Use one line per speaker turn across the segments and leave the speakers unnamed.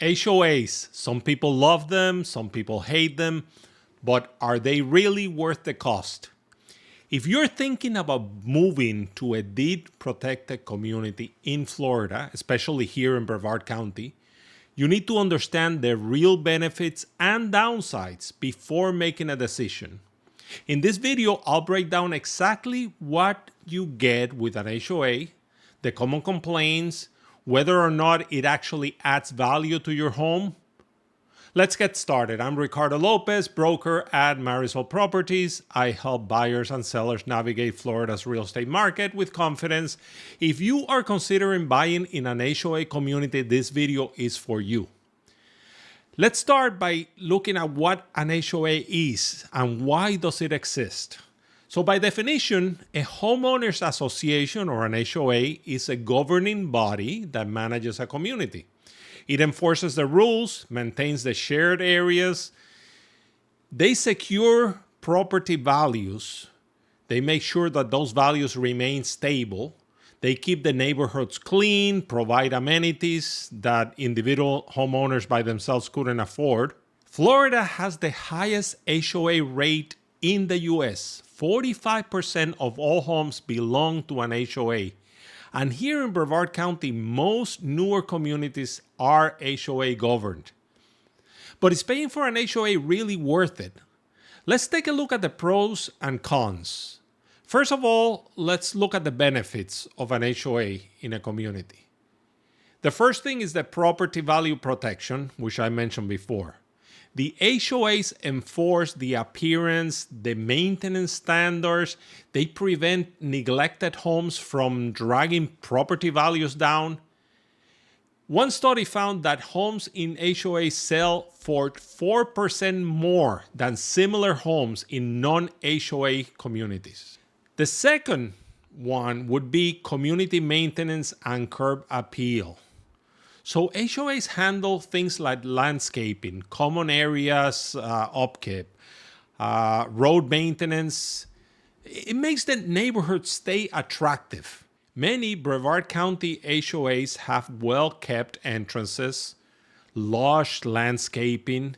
HOAs, some people love them, some people hate them, but are they really worth the cost? If you're thinking about moving to a deed-protected community in Florida, especially here in Brevard County, you need to understand the real benefits and downsides before making a decision. In this video, I'll break down exactly what you get with an HOA, the common complaints, whether or not it actually adds value to your home. Let's get started. I'm Ricardo Lopez, broker at Marisol Properties. I help buyers and sellers navigate Florida's real estate market with confidence. If you are considering buying in an HOA community, this video is for you. Let's start by looking at what an HOA is and why does it exist. So by definition, a homeowners association or an HOA is a governing body that manages a community. It enforces the rules, maintains the shared areas. They secure property values. They make sure that those values remain stable. They keep the neighborhoods clean, provide amenities that individual homeowners by themselves couldn't afford. Florida has the highest HOA rate in the US. 45% of all homes belong to an HOA. And here in Brevard County, most newer communities are HOA governed. But is paying for an HOA really worth it? Let's take a look at the pros and cons. First of all, let's look at the benefits of an HOA in a community. The first thing is the property value protection, which I mentioned before. The HOAs enforce the appearance, the maintenance standards. They prevent neglected homes from dragging property values down. One study found that homes in HOAs sell for 4% more than similar homes in non-HOA communities. The second one would be community maintenance and curb appeal. So HOAs handle things like landscaping, common areas, upkeep, road maintenance. It makes the neighborhood stay attractive. Many Brevard County HOAs have well-kept entrances, lush landscaping.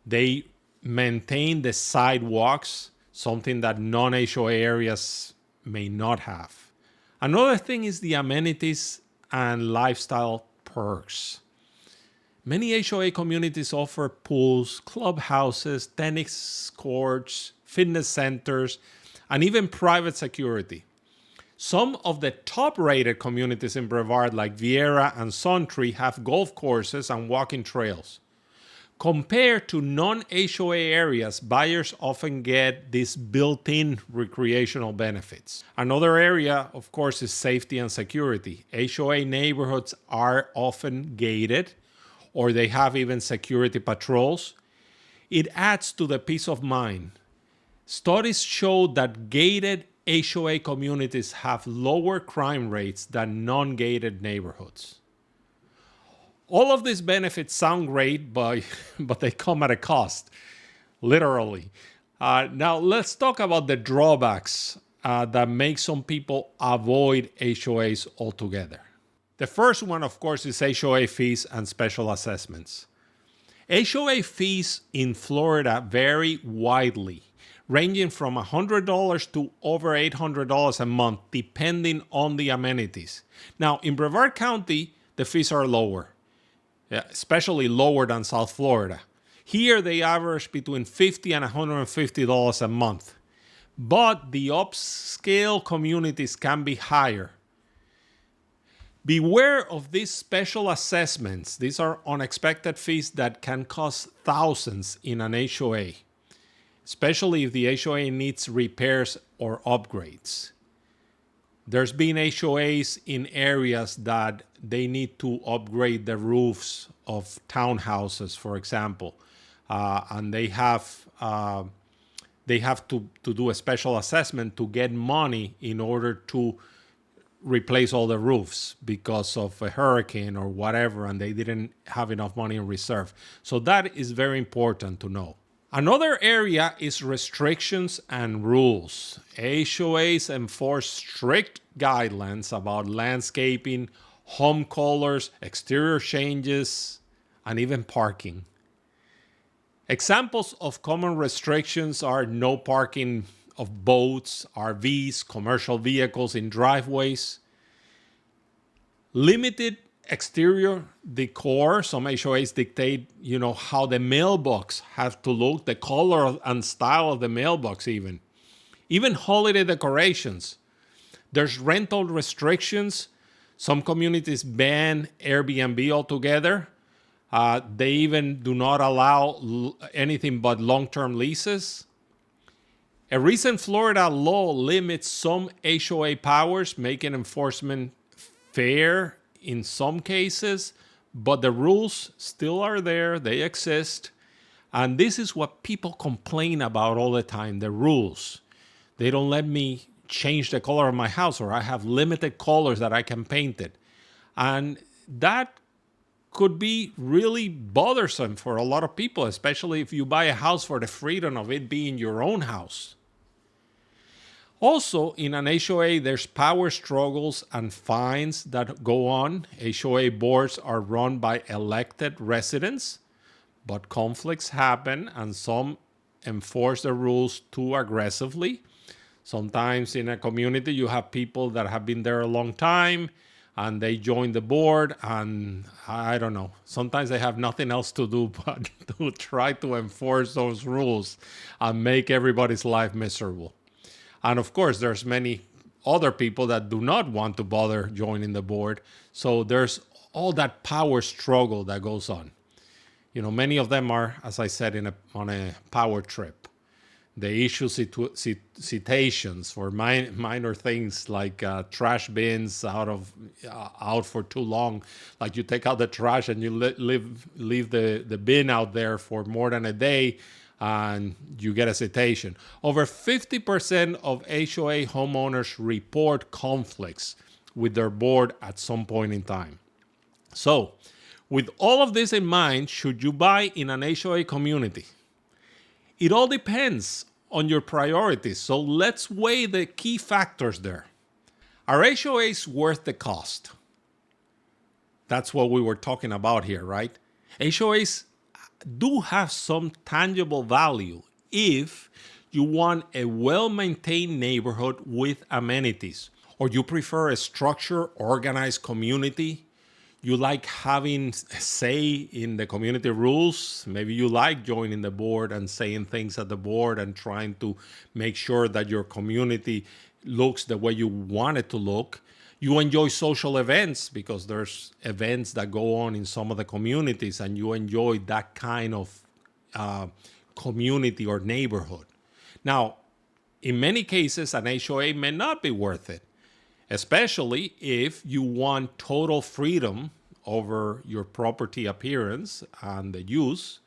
They maintain the sidewalks, something that non-HOA areas may not have. Another thing is the amenities and lifestyle perks. Many HOA communities offer pools, clubhouses, tennis courts, fitness centers, and even private security. Some of the top-rated communities in Brevard, like Viera and Suntree, have golf courses and walking trails. Compared to non-HOA areas, buyers often get these built-in recreational benefits. Another area, of course, is safety and security. HOA neighborhoods are often gated, or they have even security patrols. It adds to the peace of mind. Studies show that gated HOA communities have lower crime rates than non-gated neighborhoods. All of these benefits sound great, but they come at a cost, literally. Now, let's talk about the drawbacks that make some people avoid HOAs altogether. The first one, of course, is HOA fees and special assessments. HOA fees in Florida vary widely, ranging from $100 to over $800 a month, depending on the amenities. Now, in Brevard County, the fees are lower. Especially lower than South Florida. Here they average between $50 and $150 a month. But the upscale communities can be higher. Beware of these special assessments. These are unexpected fees that can cost thousands in an HOA, especially if the HOA needs repairs or upgrades. There's been HOAs in areas that they need to upgrade the roofs of townhouses, for example, and they have to do a special assessment to get money in order to replace all the roofs because of a hurricane or whatever, and they didn't have enough money in reserve. So that is very important to know. Another area is restrictions and rules. HOAs enforce strict guidelines about landscaping, home colors, exterior changes, and even parking. Examples of common restrictions are no parking of boats, RVs, commercial vehicles in driveways, limited exterior decor. Some HOAs dictate, how the mailbox has to look, the color and style of the mailbox even. Even holiday decorations. There's rental restrictions. Some communities ban Airbnb altogether. They even do not allow anything but long-term leases. A recent Florida law limits some HOA powers, making enforcement fair in some cases, but the rules still are there, they exist. And this is what people complain about all the time, the rules. They don't let me change the color of my house, or I have limited colors that I can paint it. And that could be really bothersome for a lot of people, especially if you buy a house for the freedom of it being your own house. Also, in an HOA, there's power struggles and fines that go on. HOA boards are run by elected residents, but conflicts happen and some enforce the rules too aggressively. Sometimes in a community, you have people that have been there a long time and they join the board, and I don't know, sometimes they have nothing else to do but to try to enforce those rules and make everybody's life miserable. And of course, there's many other people that do not want to bother joining the board. So there's all that power struggle that goes on. Many of them are, as I said, on a power trip. They issue citations for minor things like trash bins out for too long. Like you take out the trash and you leave the bin out there for more than a day, and you get a citation. Over 50% of HOA homeowners report conflicts with their board at some point in time. So, with all of this in mind, should you buy in an HOA community? It all depends on your priorities, so let's weigh the key factors there. Are HOAs worth the cost? That's what we were talking about here, right? HOAs do have some tangible value if you want a well-maintained neighborhood with amenities, or you prefer a structured, organized community. You like having a say in the community rules. Maybe you like joining the board and saying things at the board and trying to make sure that your community looks the way you want it to look. You enjoy social events because there's events that go on in some of the communities, and you enjoy that kind of community or neighborhood. Now, in many cases, an HOA may not be worth it, especially if you want total freedom over your property appearance and the use.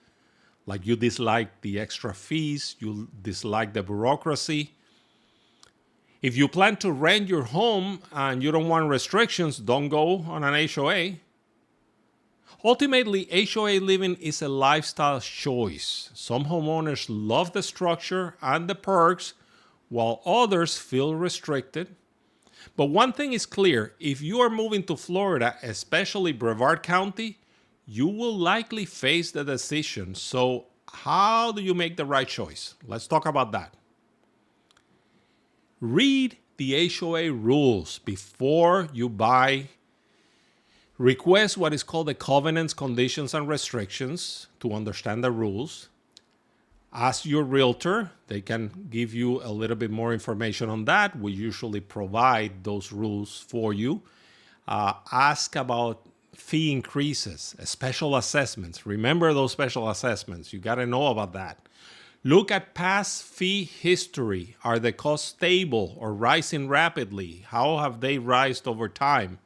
Like you dislike the extra fees, you dislike the bureaucracy. If you plan to rent your home and you don't want restrictions, don't go on an HOA. Ultimately, HOA living is a lifestyle choice. Some homeowners love the structure and the perks, while others feel restricted. But one thing is clear, if you are moving to Florida, especially Brevard County, you will likely face the decision. So how do you make the right choice? Let's talk about that. Read the HOA rules before you buy. Request what is called the covenants, conditions, and restrictions to understand the rules. Ask your realtor. They can give you a little bit more information on that. We usually provide those rules for you. Ask about fee increases, special assessments. Remember those special assessments. You got to know about that. Look at past fee history. Are the costs stable or rising rapidly? How have they risen over time?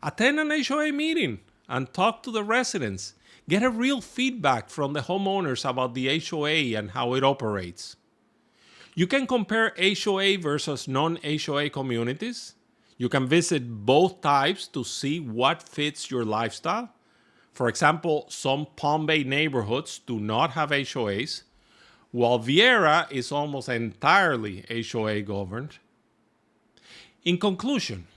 Attend an HOA meeting and talk to the residents. Get a real feedback from the homeowners about the HOA and how it operates. You can compare HOA versus non-HOA communities. You can visit both types to see what fits your lifestyle. For example, some Palm Bay neighborhoods do not have HOAs, while Viera is almost entirely HOA governed. In conclusion,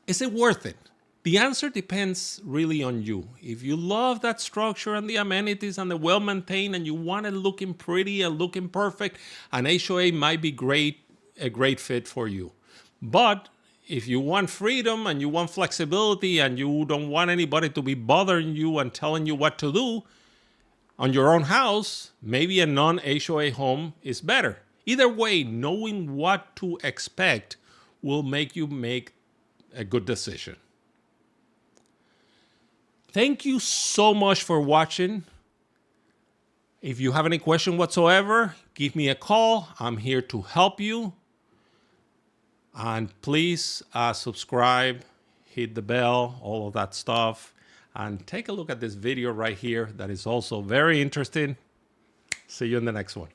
is it worth it? The answer depends really on you. If you love that structure and the amenities and the well-maintained and you want it looking pretty and looking perfect, an HOA might be a great fit for you. But if you want freedom and you want flexibility and you don't want anybody to be bothering you and telling you what to do on your own house, maybe a non-HOA home is better. Either way, knowing what to expect will make you make a good decision. Thank you so much for watching. If you have any question whatsoever, give me a call. I'm here to help you. And please subscribe, hit the bell, all of that stuff. And take a look at this video right here that is also very interesting. See you in the next one.